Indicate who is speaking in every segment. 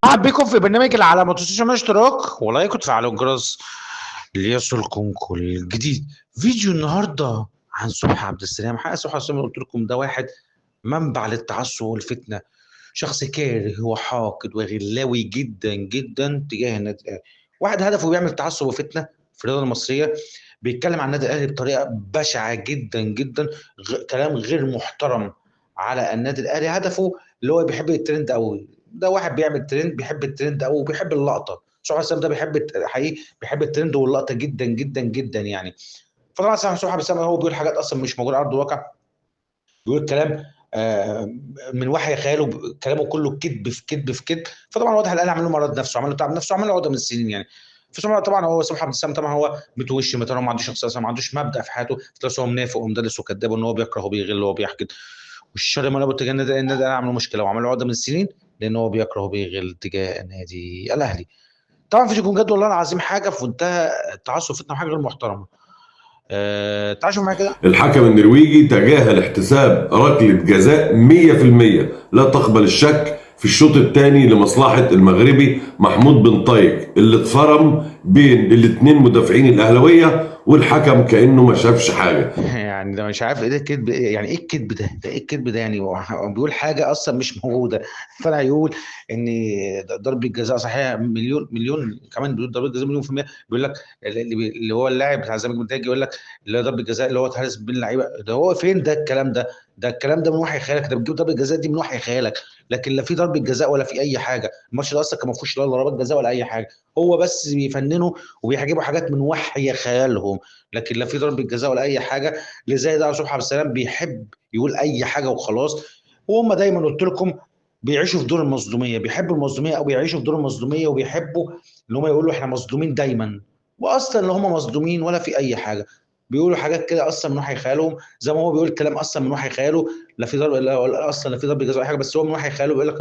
Speaker 1: بكم في برنامج اللي على ما تنسوش تعملوا اشتراك ولايك وتفعلوا الجرس ليصلكم كل جديد. فيديو النهارده عن صبحي عبد السلام. حقيقة صبحي عبد السلام قلت لكم ده واحد منبع للتعصب والفتنه، شخص كاره وحاقد وغلاوي جدا جدا تجاه النادي الاهلي، واحد هدفه بيعمل تعصب وفتنه في الرياضه المصريه، بيتكلم عن النادي الاهلي بطريقه بشعه جدا جدا، كلام غير محترم على النادي الاهلي. هدفه اللي هو بيحب الترند قوي، ده واحد بيعمل ترند، بيحب الترند قوي وبيحب اللقطه. صبحي السلام ده بيحب حقيقي بيحب الترند واللقطه جدا جدا جدا يعني. فطبعا صبحي السلام هو بيقول حاجات اصلا مش موجوده على ارض الواقع، بيقول كلام من وحي خياله، كلامه كله كذب في كذب في كذب. فطبعا واضح الاهلي عمل له مرض نفسه، عمل له تعب نفسه، عمل له عقده من السنين يعني. طبعا هو صبحي عبد السلام طبعا هو متوش متر، ما عندوش شخصيه، ما عندوش مبدا في حياته، تلاقيه هو منافق ومدلس وكذاب وان هو بيكره وبيغل وبيحقد. والشر ما له تجاه النادي الاهلي عمل له مشكله وعمل له عقده من السنين، لان هو بيكره وبيغل تجاه النادي الاهلي. طبعا في جون جد والله العظيم حاجه في منتهى التعصب فتنه وحاجه غير محترمه. تعالوا شوفوا معايا كده.
Speaker 2: الحكم النرويجي تجاهل احتساب ركلة جزاء 100% لا تقبل الشك في الشوط الثاني لمصلحة المغربي محمود بن طايق اللي اتفرم بين الاثنين مدافعين الأهلوية، والحكم كأنه ما شافش حاجة.
Speaker 1: يعني ده مش عارف ايه ده الكذب، يعني ايه الكذب ده ايه الكذب ده يعني هو بيقول حاجه اصلا مش موجوده، طلع يقول ان ضربه جزاء صحيحه مليون مليون، كمان بيقول ضربه جزاء مليون في المية. بيقول لك اللي هو اللاعب بتاع الزمالك بنتاجي يقول لك اللي هو ضربه جزاء اللي هو اتهرس بين اللعيبه، ده هو فين ده الكلام ده؟ ده الكلام ده من وحي خيالك، ده بتجيب ضربه جزاء دي من وحي خيالك، لكن لا في ضربه جزاء ولا في اي حاجه. الماتش ده اصلا كان ما فيهوش لا ضربات جزاء ولا اي حاجه، هو بس بيفننوا وبيحجبوا حاجات من وحي خيالهم، لكن لا في ضربه جزاء ولا اي حاجه. اللي زي ده صبحي عبد السلام بيحب يقول اي حاجه وخلاص، وهم دايما قلت لكم بيعيشوا في دور المظلوميه، بيحبوا المظلوميه او بيعيشوا في دور المظلوميه، وبيحبوا ان هم يقولوا احنا مظلومين دايما، واصلا اللي هم مظلومين ولا في اي حاجه. بيقولوا حاجات كده اصلا من وحي خيالهم، زي ما هو بيقول كلام اصلا من وحي خياله، لا في ضرب اصلا لا في ضرب جزاء ولا حاجه، بس هو من وحي خياله بيقول لك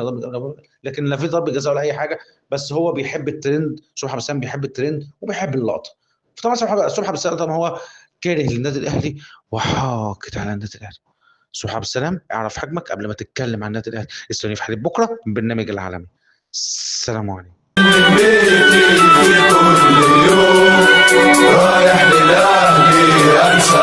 Speaker 1: لكن لا في ضرب جزاء ولا اي حاجه، بس هو بيحب الترند. صبحي عبد السلام بيحب الترند وبيحب اللقطه. فطبعا صبحي عبد السلام طبعا هو كاره للنادي الاهلي وحاقد على النادي الاهلي. صبحي عبد السلام اعرف حجمك قبل ما تتكلم عن النادي الاهلي. استنوني في حلقه بكره من برنامج العالمي. السلام عليكم.
Speaker 3: رايح للأهلي أنسى